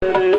सब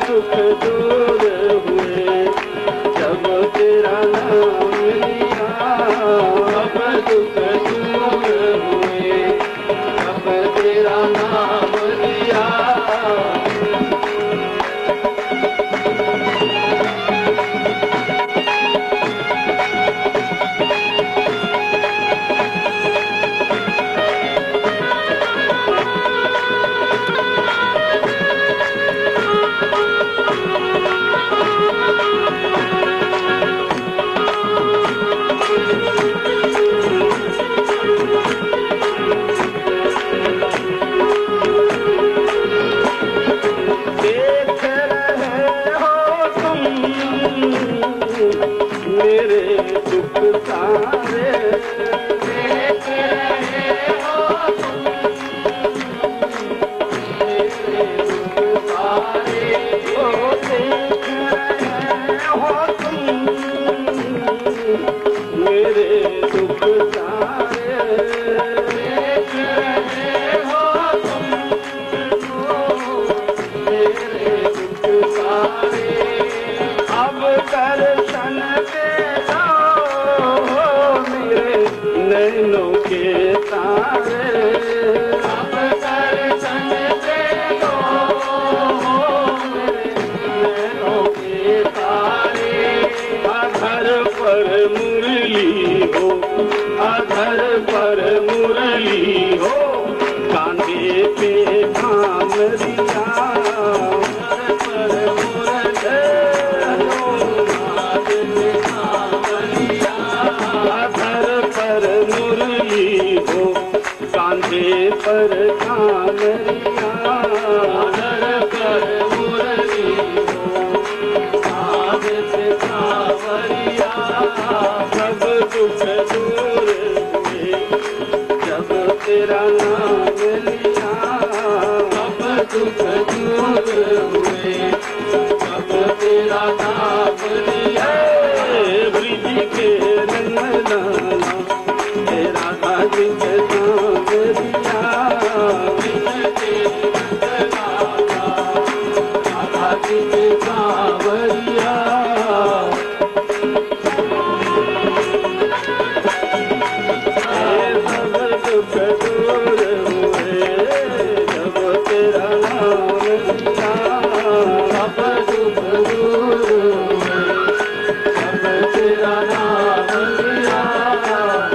दुख दूर हुए। मेरे दुख सारे देख रहे हो तुम, मेरे दुख सारे हो देख रहे हो तुम, मेरे दुख सारे देख रहे हो तुम, मेरे दुख सारे। अब दर्शन दे दो मेरे नैनों के तारे, अब दर्शन दे दो मेरे नैनों के तारे। अधर पर मुरली हो, अधर पर मुरली हो, कांधे पे कांवरिया, अधर पर मुरली हो, कांधे पे कांवरिया, अधर पर मुरली हो, कांधे पर कांवरिया, अधर पर मुरली हो, कांधे पे कांवरिया। सब दुख दूर हुए जब तेरा नाम लिया, सब दुख दूर हुए जब तेरा नाम लिया। ब्रिज के रंग लाला तेरा ब्रिज नाम लिया, ब्रिज के रंग लाला राधा ब्रिज कांवरिया। दुख दूर हुए जब तेरा नाम लिया, सब दुख दूर हुए जब तेरा नाम लिया।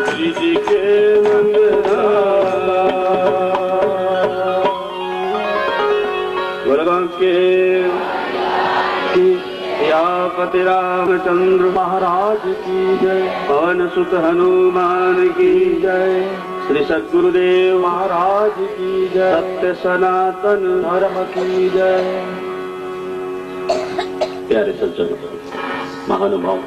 ब्रिज के रंग गुरुगण के सियापति रामचंद्र महाराज की जय, पवन सुत हनुमान की जय, श्री सद्गुरुदेव महाराज की जय, सत्य सनातन धर्म की जय। प्यारे सज्जन महानुभाव,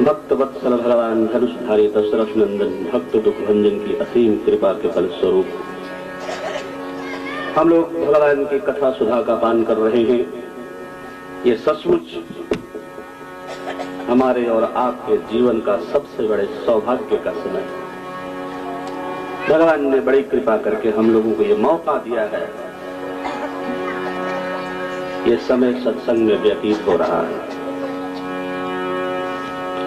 भक्त वत्सल भगवान धनुषधारी दशरथ नंदन भक्त दुख भंजन की असीम कृपा के फलस्वरूप हम लोग भगवान की कथा सुधा का पान कर रहे हैं। ये सचमुच हमारे और आपके जीवन का सबसे बड़े सौभाग्य का समय। भगवान ने बड़ी कृपा करके हम लोगों को ये मौका दिया है। ये समय सत्संग में व्यतीत हो रहा है।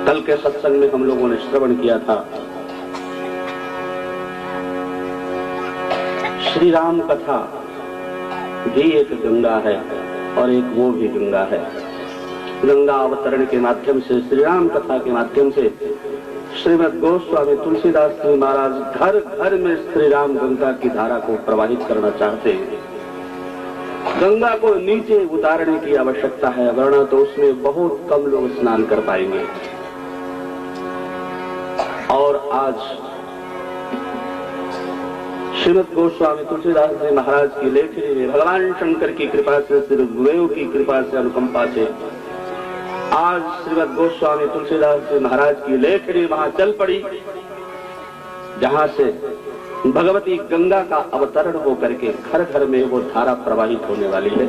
कल के सत्संग में हम लोगों ने श्रवण किया था श्री राम कथा भी एक गंगा है और एक वो भी गंगा है। गंगा अवतरण के माध्यम से, श्री राम कथा के माध्यम से श्रीमद् गोस्वामी तुलसीदास जी महाराज घर घर में श्री राम गंगा की धारा को प्रवाहित करना चाहते हैं। गंगा को नीचे उतारने की आवश्यकता है, वरना तो उसमें बहुत कम लोग स्नान कर पाएंगे। और आज श्रीमद् गोस्वामी तुलसीदास जी महाराज की लेखनी में भगवान शंकर की कृपा से, श्री गुरुदेव की कृपा से, अनुकंपा से आज श्रीमद् गोस्वामी तुलसीदास जी महाराज की लेखनी वहां चल पड़ी, जहां से भगवती गंगा का अवतरण होकर के घर घर में वो धारा प्रवाहित होने वाली है।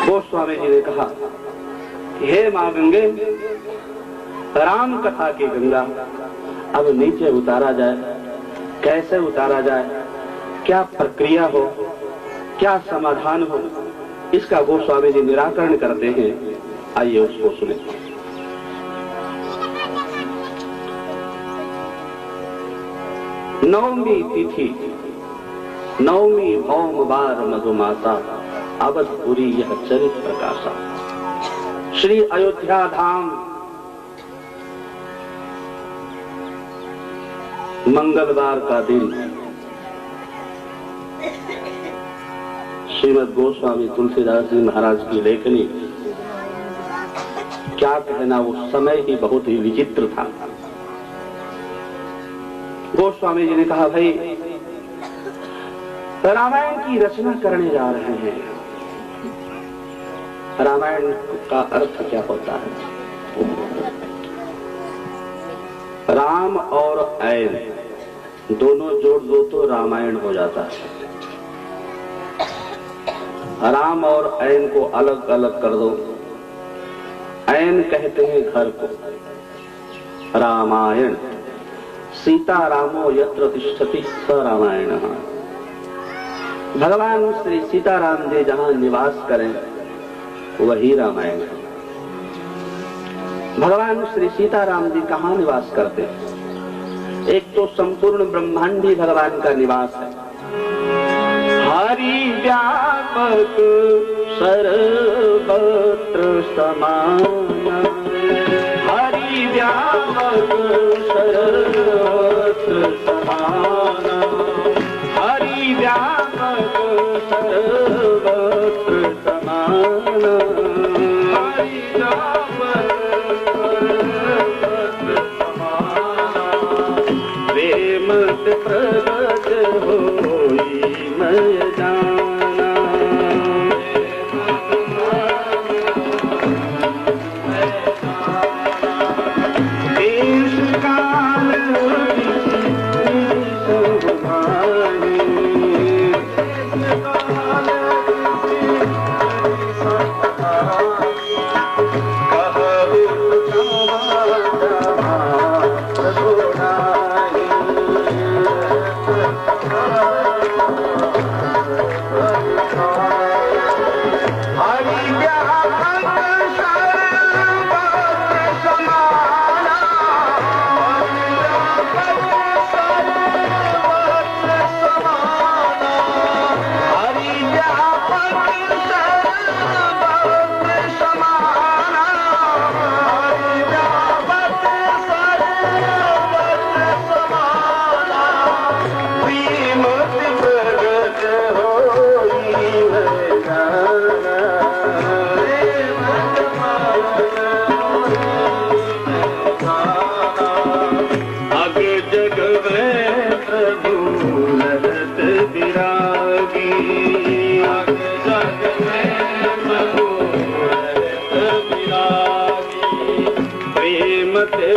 गोस्वामी जी ने कहा, हे मां गंगे, राम कथा की गंगा अब नीचे उतारा जाए। कैसे उतारा जाए, क्या प्रक्रिया हो, क्या समाधान हो, इसका गोस्वामी जी निराकरण करते हैं। आइए उसको सुने। नवमी तिथि, नवमी भौम बार मधुमासा, अवधपुरी यह चरित प्रकाशा। श्री अयोध्या धाम मंगलवार का दिन श्रीमद् गोस्वामी तुलसीदास जी महाराज की लेखनी, क्या कहना, वो समय ही बहुत ही विचित्र था। गोस्वामी जी ने कहा, भाई रामायण की रचना करने जा रहे हैं। रामायण का अर्थ क्या होता है? राम और ऐन दोनों जोड़ दो तो रामायण हो जाता है। राम और ऐन को अलग अलग कर दो, ऐन कहते हैं घर को। रामायण सीता रामो यत्र तिष्ठति स रामायण। भगवान श्री सीताराम जी जहां निवास करें वही रामायण है। भगवान श्री सीताराम जी कहाँ निवास करते हैं? एक तो संपूर्ण ब्रह्मांड ही भगवान का निवास है। हरि व्यापक सर्वत्र समान, हरि व्यापक सर्वत्र समान, हरि व्यापक सर्वत्र समान, हरि व्यापक सर्वत्र समान, प्रेम प्रगट होई मैं जाना। देश काल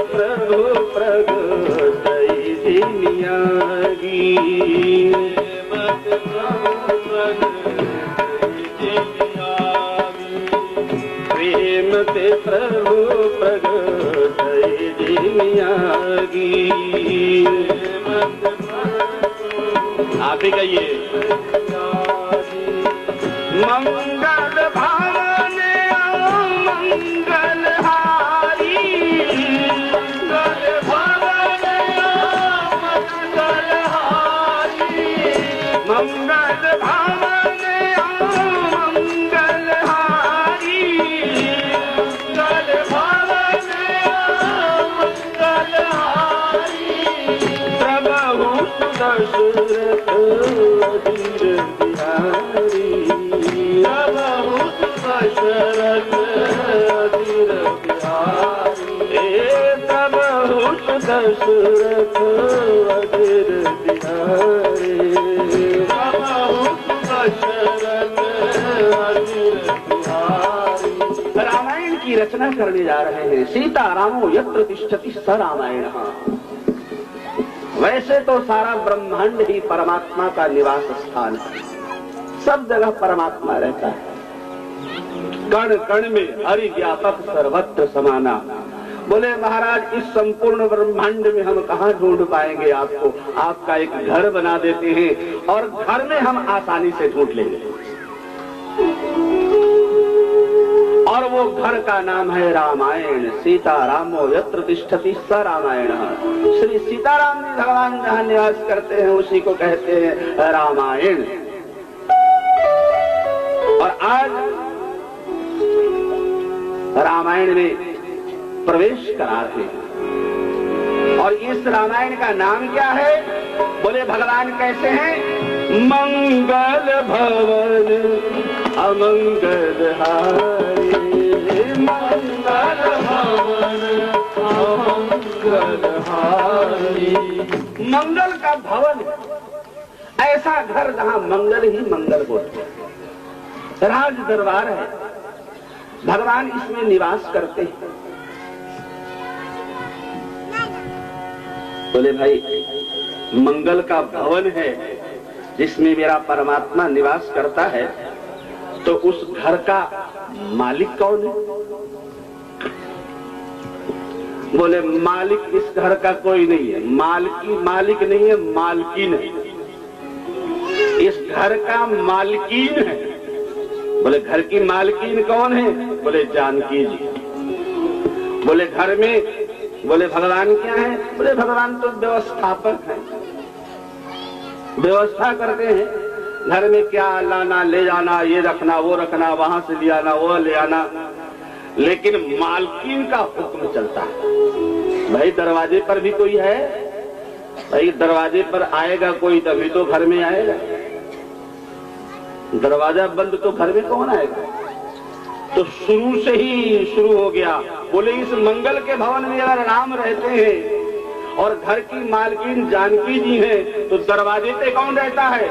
प्रभु प्रगटई दिनियागी, प्रेम ते प्रभु प्रगटई दिनियागी। आप ही कहिए। मंगल भावन मंगल हारी, मंगल भावन मंगल हारी, मंगल भावन मंगल हारी, मंगल भावन मंगल हारी, प्रभु दशरथ अधीर बिहारी, प्रभु दशरथ अधीर बिहारी, प्रभु दशरथ अधीर बिहारी, प्रभु दशरथ अधीर बिहारी। रामायण की रचना करने जा रहे हैं। सीता रामो यत्र तिष्ठति स रामायण। वैसे तो सारा ब्रह्मांड ही परमात्मा का निवास स्थान है, सब जगह परमात्मा रहता है। कण कण में हरि व्यापक सर्वत्र समाना। बोले महाराज इस संपूर्ण ब्रह्मांड में हम कहाँ ढूंढ पाएंगे आपको? आपका एक घर बना देते हैं और घर में हम आसानी से ढूंढ लेंगे। और वो घर का नाम है रामायण। सीता रामो यत्र तिष्ठति स रामायण। श्री सीताराम जी भगवान जहाँ निवास करते हैं उसी को कहते हैं रामायण। और आज रामायण में प्रवेश करा रहे हैं। और इस रामायण का नाम क्या है? बोले भगवान कैसे हैं? मंगल भवन अमंगल हारी, मंगल भवन अमंगल हारी। मंगल का भवन ऐसा घर जहां मंगल ही मंगल होते, राज दरबार है, भगवान इसमें निवास करते हैं। बोले भाई मंगल का भवन है जिसमें मेरा परमात्मा निवास करता है, तो उस घर का मालिक कौन है? बोले मालिक इस घर का कोई नहीं है, मालिक नहीं है, मालकिन है, इस घर का मालकिन है। बोले घर की मालकिन कौन है? बोले जानकी जी। बोले घर में, बोले भगवान क्या है? बोले भगवान तो व्यवस्थापक है, व्यवस्था करते हैं, घर में क्या लाना ले जाना, ये रखना वो रखना, वहां से ले आना वो ले आना, लेकिन मालकिन का हुक्म चलता है। भाई दरवाजे पर भी कोई है, भाई दरवाजे पर आएगा कोई तभी तो घर में आएगा, दरवाजा बंद तो घर में कौन आएगा? तो शुरू से ही शुरू हो गया। बोले इस मंगल के भवन में अगर राम रहते हैं और घर की मालकिन जानकी जी हैं, तो दरवाजे पे कौन रहता है?